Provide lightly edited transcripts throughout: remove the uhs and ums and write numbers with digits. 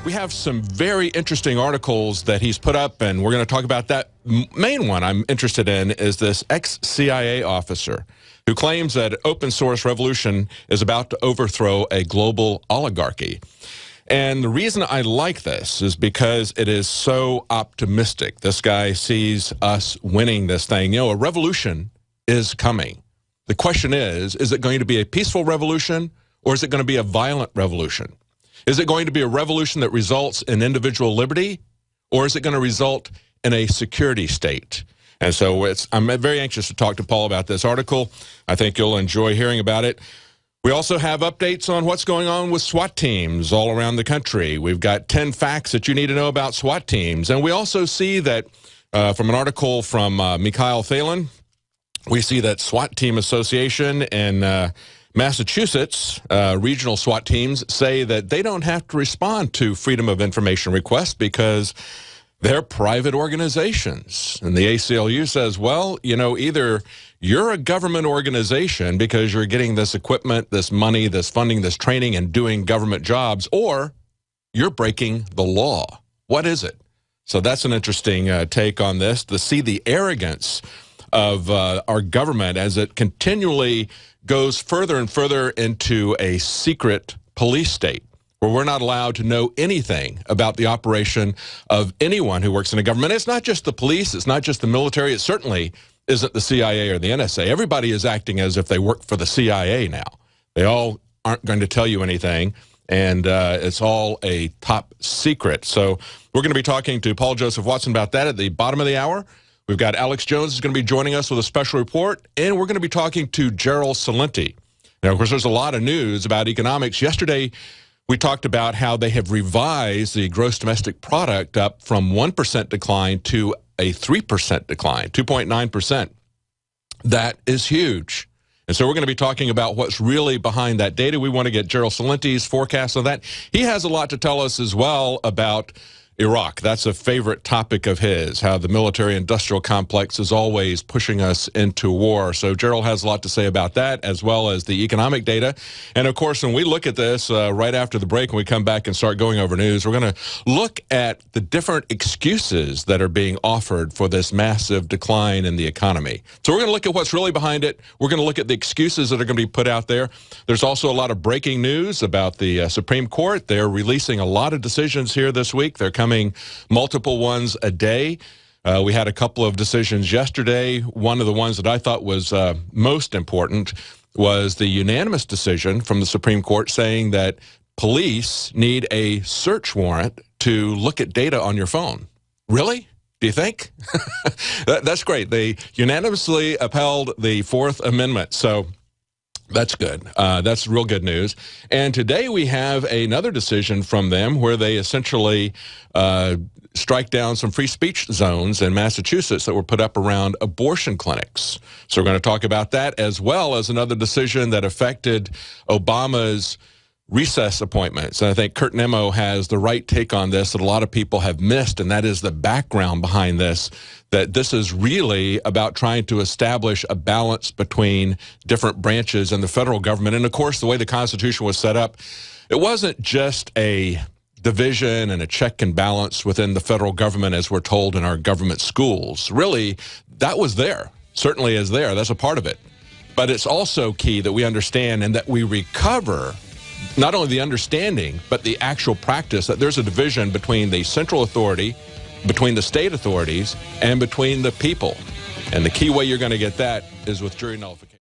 We have some very interesting articles that he's put up, and we're going to talk about that. Main one I'm interested in is this ex-CIA officer who claims that open source revolution is about to overthrow a global oligarchy. And the reason I like this is because it is so optimistic. This guy sees us winning this thing. You know, a revolution is coming. The question is it going to be a peaceful revolution, or is it going to be a violent revolution? Is it going to be a revolution that results in individual liberty, or is it going to result in a security state? And so I'm very anxious to talk to Paul about this article. I think you'll enjoy hearing about it. We also have updates on what's going on with SWAT teams all around the country. We've got 10 facts that you need to know about SWAT teams. And we also see that from an article from Mikhail Phelan, we see that SWAT Team Association in Massachusetts, regional SWAT teams say that they don't have to respond to Freedom of Information requests because they're private organizations. And the ACLU says, well, you know, either you're a government organization because you're getting this equipment, this money, this funding, this training, and doing government jobs, or you're breaking the law. What is it? So that's an interesting take on this, to see the arrogance of our government as it continually goes further and further into a secret police state where we're not allowed to know anything about the operation of anyone who works in a government. It's not just the police, it's not just the military, it certainly isn't the CIA or the NSA. Everybody is acting as if they work for the CIA now. They all aren't going to tell you anything, and it's all a top secret. So we're going to be talking to Paul Joseph Watson about that at the bottom of the hour. We've got Alex Jones who's going to be joining us with a special report, and we're going to be talking to Gerald Celente. Now, of course, there's a lot of news about economics. Yesterday, we talked about how they have revised the gross domestic product up from 1% decline to a 3% decline, 2.9%. That is huge. And so we're going to be talking about what's really behind that data. We want to get Gerald Celente's forecast on that. He has a lot to tell us as well about Iraq. That's a favorite topic of his, how the military-industrial complex is always pushing us into war. So Gerald has a lot to say about that, as well as the economic data. And, of course, when we look at this right after the break, when we come back and start going over news, we're going to look at the different excuses that are being offered for this massive decline in the economy. So we're going to look at what's really behind it. We're going to look at the excuses that are going to be put out there. There's also a lot of breaking news about the Supreme Court. They're releasing a lot of decisions here this week. They're coming multiple ones a day. We had a couple of decisions yesterday. One of the ones that I thought was most important was the unanimous decision from the Supreme Court saying that police need a search warrant to look at data on your phone. Really? Do you think? That's great. They unanimously upheld the Fourth Amendment. So that's good. That's real good news. And today we have another decision from them where they essentially strike down some free speech zones in Massachusetts that were put up around abortion clinics. So we're going to talk about that, as well as another decision that affected Obama's recess appointments. And I think Kurt Nimmo has the right take on this that a lot of people have missed, and that is the background behind this, that this is really about trying to establish a balance between different branches in the federal government. And, of course, the way the Constitution was set up, it wasn't just a division and a check and balance within the federal government as we're told in our government schools. Really, that was there, certainly is there. That's a part of it. But it's also key that we understand and that we recover not only the understanding, but the actual practice that there's a division between the central authority, between the state authorities, and between the people. And the key way you're going to get that is with jury nullification.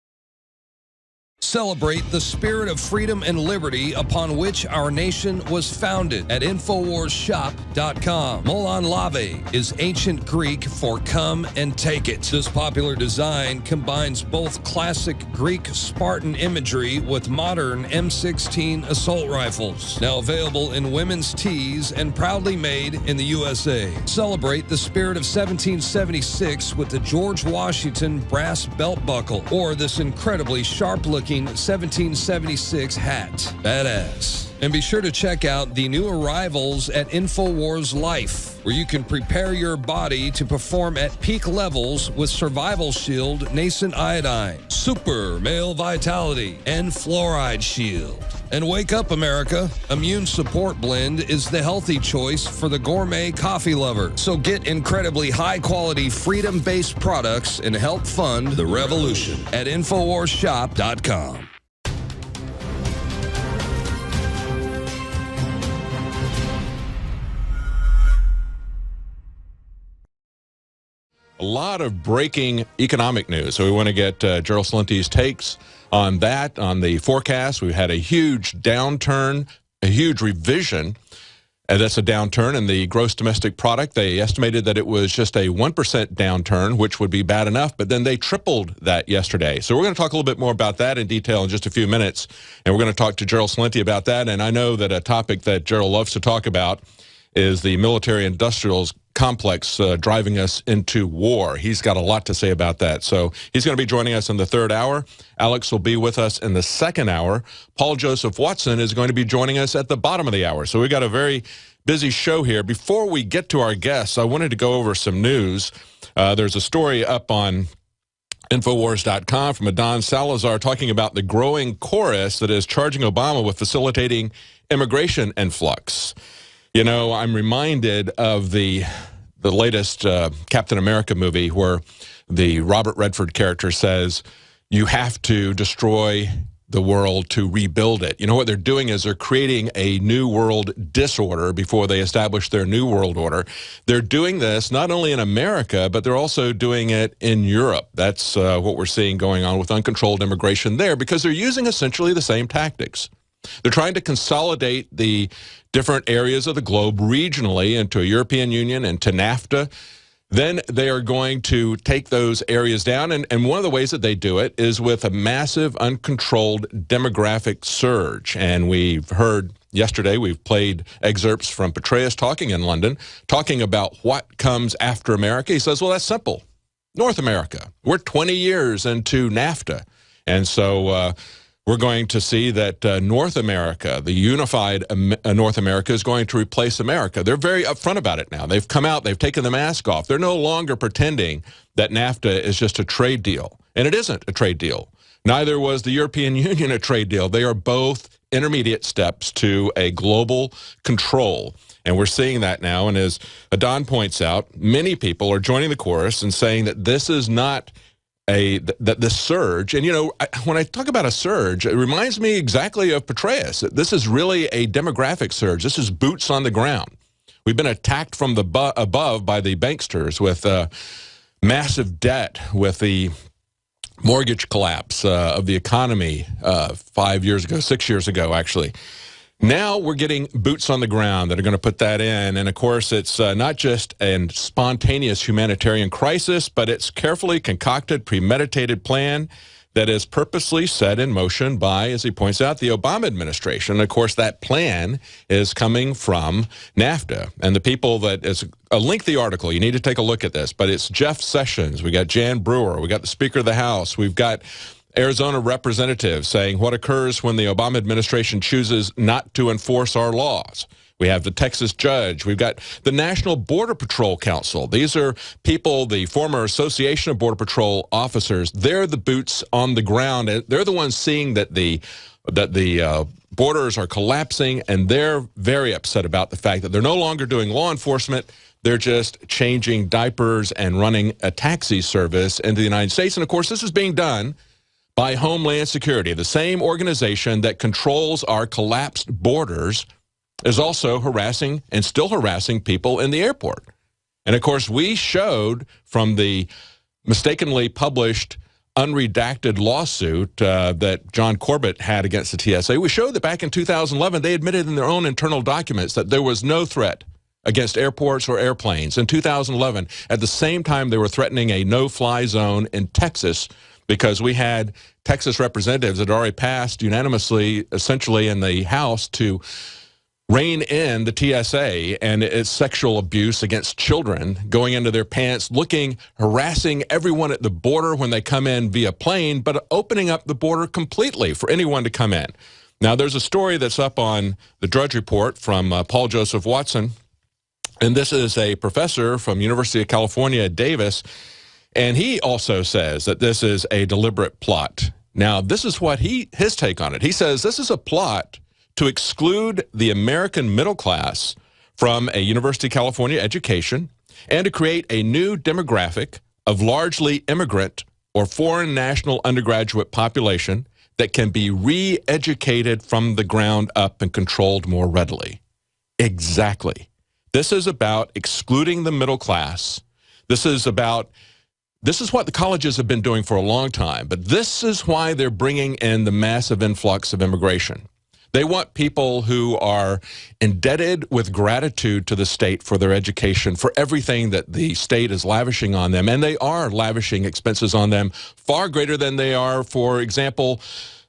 Celebrate the spirit of freedom and liberty upon which our nation was founded at InfoWarsShop.com. Molon Lave is ancient Greek for come and take it. This popular design combines both classic Greek Spartan imagery with modern M16 assault rifles. Now available in women's tees and proudly made in the USA. Celebrate the spirit of 1776 with the George Washington brass belt buckle or this incredibly sharp-looking 1776 hat. Badass. And be sure to check out the new arrivals at InfoWars Life, where you can prepare your body to perform at peak levels with Survival Shield Nascent Iodine, Super Male Vitality, and Fluoride Shield. And wake up, America. Immune Support Blend is the healthy choice for the gourmet coffee lover. So get incredibly high-quality, freedom-based products and help fund the revolution at InfoWarsShop.com. A lot of breaking economic news. So we want to get Gerald Celenti's takes on that, on the forecast. We've had a huge downturn, a huge revision. And that's a downturn in the gross domestic product. They estimated that it was just a 1% downturn, which would be bad enough, but then they tripled that yesterday. So we're going to talk a little bit more about that in detail in just a few minutes. And we're going to talk to Gerald Celenti about that. And I know that a topic that Gerald loves to talk about is the military-industrial complex driving us into war. He's got a lot to say about that. So he's going to be joining us in the third hour. Alex will be with us in the second hour. Paul Joseph Watson is going to be joining us at the bottom of the hour. So we've got a very busy show here. Before we get to our guests, I wanted to go over some news. There's a story up on Infowars.com from Adon Salazar talking about the growing chorus that is charging Obama with facilitating immigration influx. You know, I'm reminded of the latest Captain America movie where the Robert Redford character says, you have to destroy the world to rebuild it. You know, what they're doing is they're creating a new world disorder before they establish their new world order. They're doing this not only in America, but they're also doing it in Europe. That's what we're seeing going on with uncontrolled immigration there, because they're using essentially the same tactics. They're trying to consolidate the different areas of the globe regionally into a European Union and to NAFTA. Then they are going to take those areas down. And one of the ways that they do it is with a massive, uncontrolled demographic surge. And we've heard yesterday, we've played excerpts from Petraeus talking in London, talking about what comes after America. He says, well, that's simple. North America. We're 20 years into NAFTA. And so we're going to see that North America, the unified North America, is going to replace America. They're very upfront about it now. They've come out, they've taken the mask off. They're no longer pretending that NAFTA is just a trade deal. And it isn't a trade deal. Neither was the European Union a trade deal. They are both intermediate steps to a global control. And we're seeing that now. And as Adon points out, many people are joining the chorus and saying that this is not the surge. And, you know, when I talk about a surge, it reminds me exactly of Petraeus. This is really a demographic surge. This is boots on the ground. We've been attacked from the above by the banksters with massive debt, with the mortgage collapse of the economy 5 years ago, 6 years ago, actually. Now we're getting boots on the ground that are going to put that in. And, of course, it's not just a spontaneous humanitarian crisis, but it's carefully concocted, premeditated plan that is purposely set in motion by, as he points out, the Obama administration. And, of course, that plan is coming from NAFTA. And the people that is a lengthy article. You need to take a look at this. But it's Jeff Sessions. We got Jan Brewer. We got the Speaker of the House. We've got Arizona representative saying what occurs when the Obama administration chooses not to enforce our laws. We have the Texas judge. We've got the National Border Patrol Council. These are people, the former Association of Border Patrol officers. They're the boots on the ground. They're the ones seeing that the borders are collapsing, and they're very upset about the fact that they're no longer doing law enforcement. They're just changing diapers and running a taxi service into the United States. And, of course, this is being done by Homeland Security. The same organization that controls our collapsed borders is also harassing and still harassing people in the airport. And, of course, we showed from the mistakenly published unredacted lawsuit that John Corbett had against the TSA, we showed that back in 2011, they admitted in their own internal documents that there was no threat against airports or airplanes. In 2011, at the same time, they were threatening a no-fly zone in Texas, because we had Texas representatives that had already passed unanimously, essentially in the House, to rein in the TSA and its sexual abuse against children, going into their pants, harassing everyone at the border when they come in via plane, but opening up the border completely for anyone to come in. Now, there's a story that's up on the Drudge Report from Paul Joseph Watson, and this is a professor from University of California at Davis, and he also says that this is a deliberate plot. Now, this is what his take on it. He says this is a plot to exclude the American middle class from a University of California education and to create a new demographic of largely immigrant or foreign national undergraduate population that can be re-educated from the ground up and controlled more readily. Exactly. This is about excluding the middle class. This is what the colleges have been doing for a long time, but this is why they're bringing in the massive influx of immigration. They want people who are indebted with gratitude to the state for their education, for everything that the state is lavishing on them, and they are lavishing expenses on them far greater than they are, for example,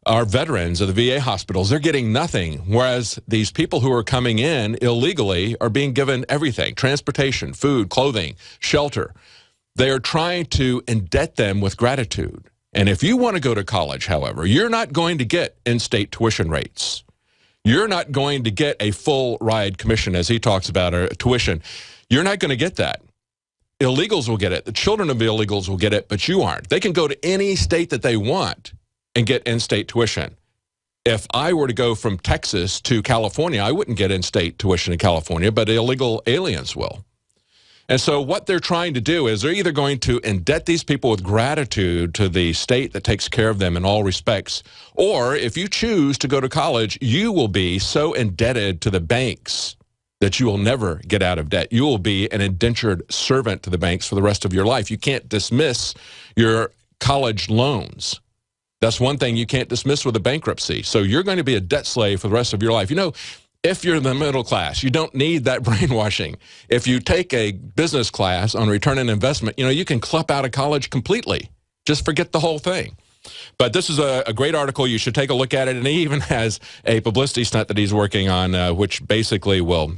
our veterans of the VA hospitals. They're getting nothing, whereas these people who are coming in illegally are being given everything: transportation, food, clothing, shelter. They are trying to indebt them with gratitude. And if you want to go to college, however, you're not going to get in-state tuition rates. You're not going to get a full ride commission, as he talks about, or tuition. You're not going to get that. Illegals will get it. The children of the illegals will get it, but you aren't. They can go to any state that they want and get in-state tuition. If I were to go from Texas to California, I wouldn't get in-state tuition in California, but illegal aliens will. And so what they're trying to do is they're either going to indebt these people with gratitude to the state that takes care of them in all respects, or if you choose to go to college, you will be so indebted to the banks that you will never get out of debt. You will be an indentured servant to the banks for the rest of your life. You can't dismiss your college loans. That's one thing you can't dismiss with a bankruptcy. So you're going to be a debt slave for the rest of your life. You know, if you're in the middle class, you don't need that brainwashing. If you take a business class on return on investment, you know, you can clup out of college completely. Just forget the whole thing. But this is a great article. You should take a look at it. And he even has a publicity stunt that he's working on, which basically will,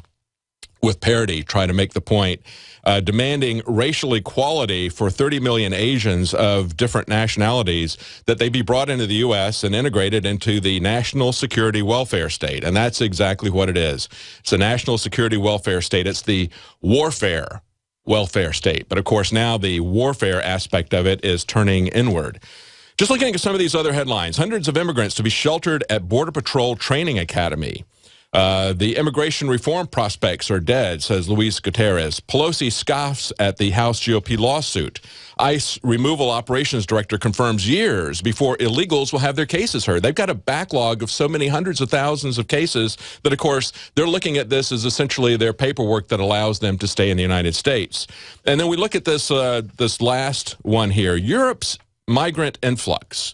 with parody, try to make the point, demanding racial equality for 30 million Asians of different nationalities, that they be brought into the U.S. and integrated into the national security welfare state. And that's exactly what it is. It's a national security welfare state. It's the warfare welfare state. But of course, now the warfare aspect of it is turning inward. Just looking at some of these other headlines: hundreds of immigrants to be sheltered at Border Patrol Training Academy. The immigration reform prospects are dead, says Luis Gutierrez. Pelosi scoffs at the House GOP lawsuit. ICE removal operations director confirms years before illegals will have their cases heard. They've got a backlog of so many hundreds of thousands of cases that, of course, they're looking at this as essentially their paperwork that allows them to stay in the United States. And then we look at this, this last one here, Europe's migrant influx.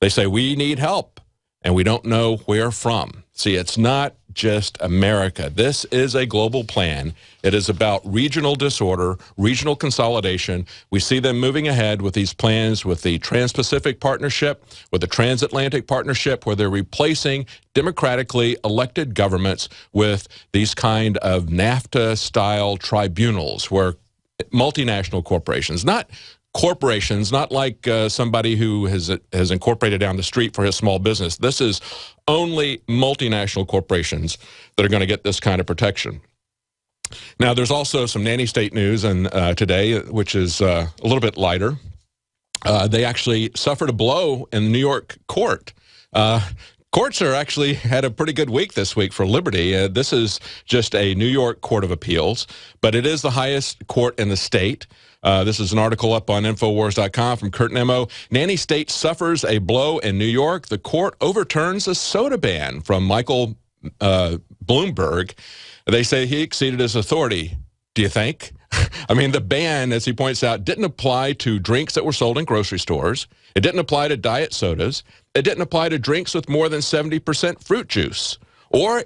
They say we need help, and we don't know where from. See, it's not just America. This is a global plan. It is about regional disorder, regional consolidation. We see them moving ahead with these plans with the Trans-Pacific Partnership, with the Transatlantic Partnership, where they're replacing democratically elected governments with these kind of NAFTA-style tribunals where multinational corporations, not corporations, not like somebody who has incorporated down the street for his small business. This is only multinational corporations that are going to get this kind of protection. Now, there's also some nanny state news today, which is a little bit lighter. They actually suffered a blow in the New York court. Courts are actually had a pretty good week this week for liberty. This is just a New York Court of Appeals, but it is the highest court in the state. This is an article up on Infowars.com from Kurt Nemo. Nanny state suffers a blow in New York. The court overturns a soda ban from Michael Bloomberg. They say he exceeded his authority. Do you think? I mean, the ban, as he points out, didn't apply to drinks that were sold in grocery stores. It didn't apply to diet sodas. It didn't apply to drinks with more than 70% fruit juice or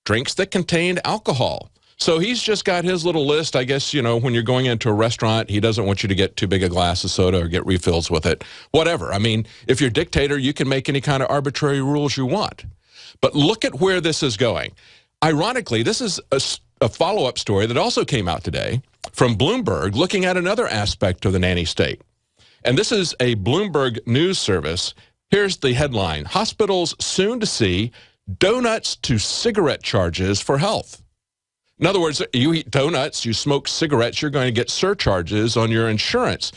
drinks that contained alcohol. So he's just got his little list. I guess, you know, when you're going into a restaurant, he doesn't want you to get too big a glass of soda or get refills with it. Whatever. I mean, if you're a dictator, you can make any kind of arbitrary rules you want. But look at where this is going. Ironically, this is a follow-up story that also came out today from Bloomberg looking at another aspect of the nanny state. And this is a Bloomberg news service. Here's the headline: hospitals soon to see donuts to cigarette charges for health. In other words, you eat donuts, you smoke cigarettes, you're going to get surcharges on your insurance.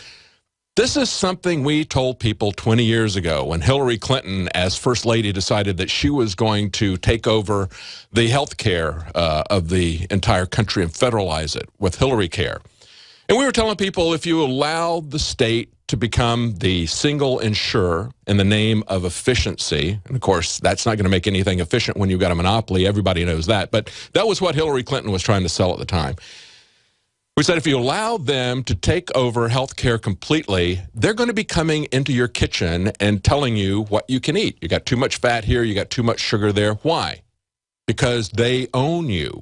This is something we told people 20 years ago when Hillary Clinton, as First Lady, decided that she was going to take over the health care of the entire country and federalize it with Hillary Care. And we were telling people, if you allow the state to become the single insurer in the name of efficiency, and of course, that's not going to make anything efficient when you've got a monopoly. Everybody knows that. But that was what Hillary Clinton was trying to sell at the time. We said if you allow them to take over health care completely, they're going to be coming into your kitchen and telling you what you can eat. You got too much fat here, you got too much sugar there. Why? Because they own you.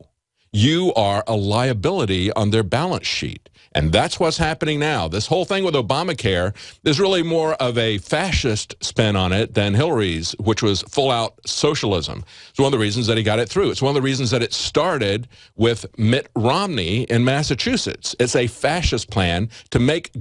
You are a liability on their balance sheet. And that's what's happening now. This whole thing with Obamacare is really more of a fascist spin on it than Hillary's, which was full-out socialism. It's one of the reasons that he got it through. It's one of the reasons that it started with Mitt Romney in Massachusetts. It's a fascist plan to make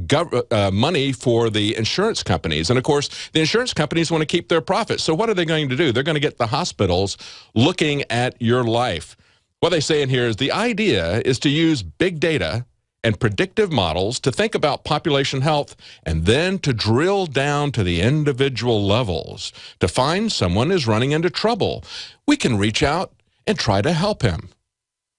money for the insurance companies. And, of course, the insurance companies want to keep their profits. So what are they going to do? They're going to get the hospitals looking at your life. What they say in here is the idea is to use big data and predictive models to think about population health and then to drill down to the individual levels to find someone is running into trouble. We can reach out and try to help him.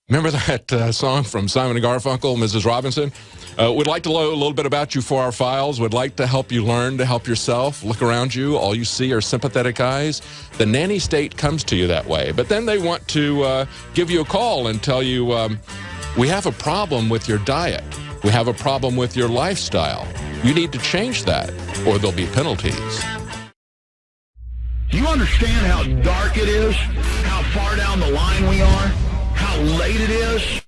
Remember that song from Simon and Garfunkel, Mrs. Robinson? We'd like to know a little bit about you for our files. We'd like to help you learn to help yourself. Look around you. All you see are sympathetic eyes. The nanny state comes to you that way. But then they want to give you a call and tell you, we have a problem with your diet. We have a problem with your lifestyle. You need to change that, or there'll be penalties. Do you understand how dark it is? How far down the line we are? How late it is?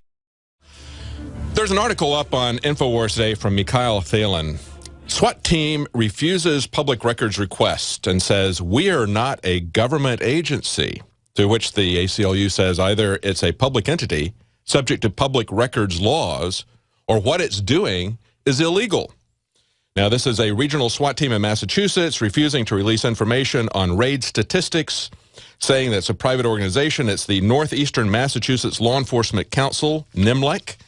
There's an article up on InfoWars today from Mikhail Thalen. SWAT team refuses public records request and says, we are not a government agency, to which the ACLU says either it's a public entity subject to public records laws, or what it's doing is illegal. Now, this is a regional SWAT team in Massachusetts refusing to release information on raid statistics, saying that it's a private organization. It's the Northeastern Massachusetts Law Enforcement Council, NIMLEC,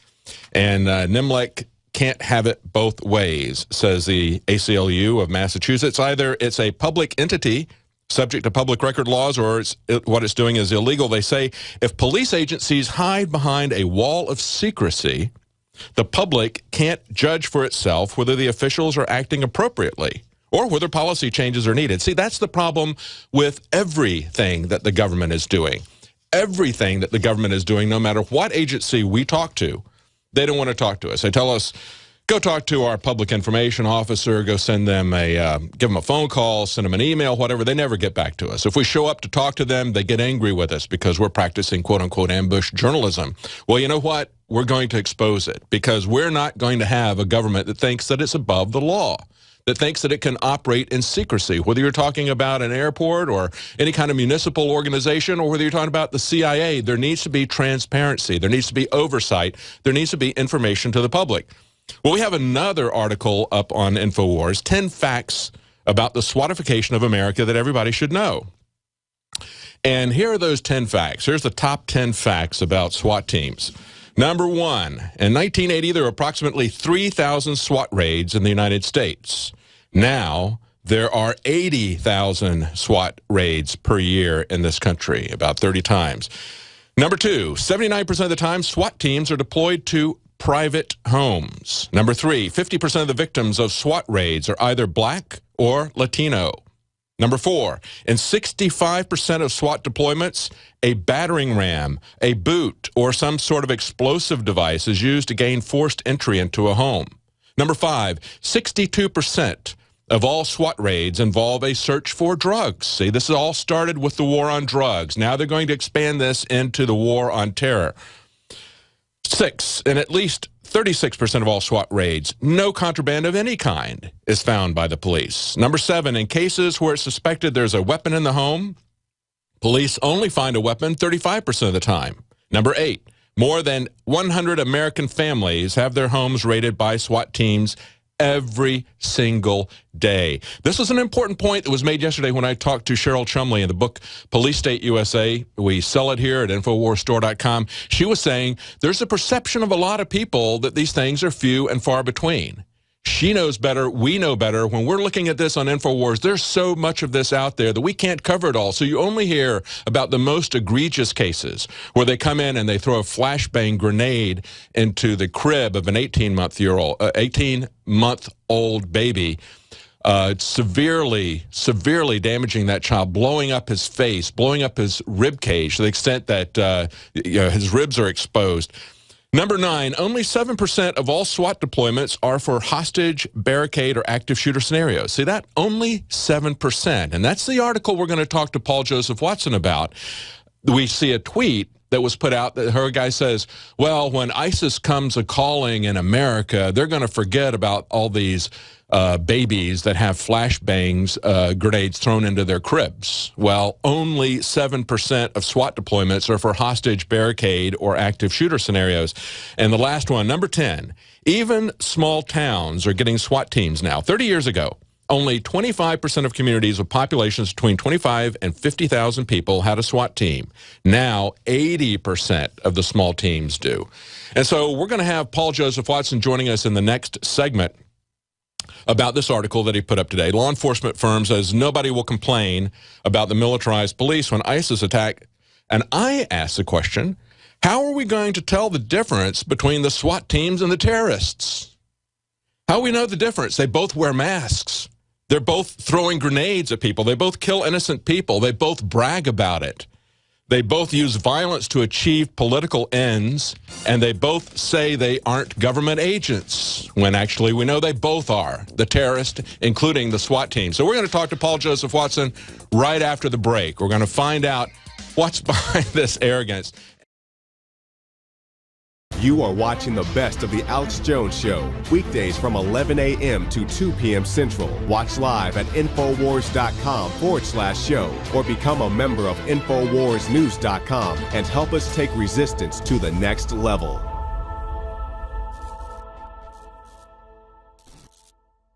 and NIMLEC can't have it both ways, says the ACLU of Massachusetts. Either it's a public entity subject to public record laws, or what it's doing is illegal. They say if police agencies hide behind a wall of secrecy, the public can't judge for itself whether the officials are acting appropriately or whether policy changes are needed. See, that's the problem with everything that the government is doing. Everything that the government is doing, no matter what agency we talk to, they don't want to talk to us. They tell us, go talk to our public information officer, go send them give them a phone call, send them an email, whatever. They never get back to us. If we show up to talk to them, they get angry with us because we're practicing quote-unquote ambush journalism. Well, you know what? We're going to expose it because we're not going to have a government that thinks that it's above the law, that thinks that it can operate in secrecy, whether you're talking about an airport or any kind of municipal organization or whether you're talking about the CIA. There needs to be transparency. There needs to be oversight. There needs to be information to the public. Well, we have another article up on InfoWars, 10 facts about the SWATification of America that everybody should know. And here are those 10 facts. Here's the top 10 facts about SWAT teams. Number one, in 1980, there were approximately 3,000 SWAT raids in the United States. Now, there are 80,000 SWAT raids per year in this country, about 30 times. Number two, 79% of the time, SWAT teams are deployed to private homes. Number three, 50% of the victims of SWAT raids are either black or Latino. Number four, in 65% of SWAT deployments, a battering ram, a boot, or some sort of explosive device is used to gain forced entry into a home. Number five, 62% of all SWAT raids involve a search for drugs. See, this all started with the war on drugs. Now they're going to expand this into the war on terror. 6, in at least 36% of all SWAT raids, no contraband of any kind is found by the police. Number 7, in cases where it's suspected there's a weapon in the home, police only find a weapon 35% of the time. Number 8, more than 100 American families have their homes raided by SWAT teams every single day. This is an important point that was made yesterday when I talked to Cheryl Chumley in the book Police State USA. We sell it here at InfoWarsStore.com. She was saying there's a perception of a lot of people that these things are few and far between. She knows better. We know better. When we're looking at this on InfoWars, there's so much of this out there that we can't cover it all. So you only hear about the most egregious cases where they come in and they throw a flashbang grenade into the crib of an 18-month-old baby, severely damaging that child, blowing up his face, blowing up his rib cage to the extent that his ribs are exposed. Number 9, only 7% of all SWAT deployments are for hostage, barricade, or active shooter scenarios. See that? Only 7%. And that's the article we're going to talk to Paul Joseph Watson about. We see a tweet that was put out that her guy says, well, when ISIS comes a-calling in America, they're going to forget about all these babies that have flashbangs, grenades thrown into their cribs. Well, only 7% of SWAT deployments are for hostage, barricade, or active shooter scenarios. And the last one, number 10, even small towns are getting SWAT teams now. 30 years ago, only 25% of communities with populations between 25 and 50,000 people had a SWAT team. Now, 80% of the small teams do. And so we're going to have Paul Joseph Watson joining us in the next segment about this article that he put up today. Law enforcement firm says nobody will complain about the militarized police when ISIS attack. And I ask the question, how are we going to tell the difference between the SWAT teams and the terrorists? How do we know the difference? They both wear masks. They're both throwing grenades at people. They both kill innocent people. They both brag about it. They both use violence to achieve political ends, and they both say they aren't government agents, when actually we know they both are, the terrorists, including the SWAT team. So we're going to talk to Paul Joseph Watson right after the break. We're going to find out what's behind this arrogance. You are watching the best of the Alex Jones Show, weekdays from 11 a.m. to 2 p.m. Central. Watch live at Infowars.com/show or become a member of InfoWarsNews.com and help us take resistance to the next level.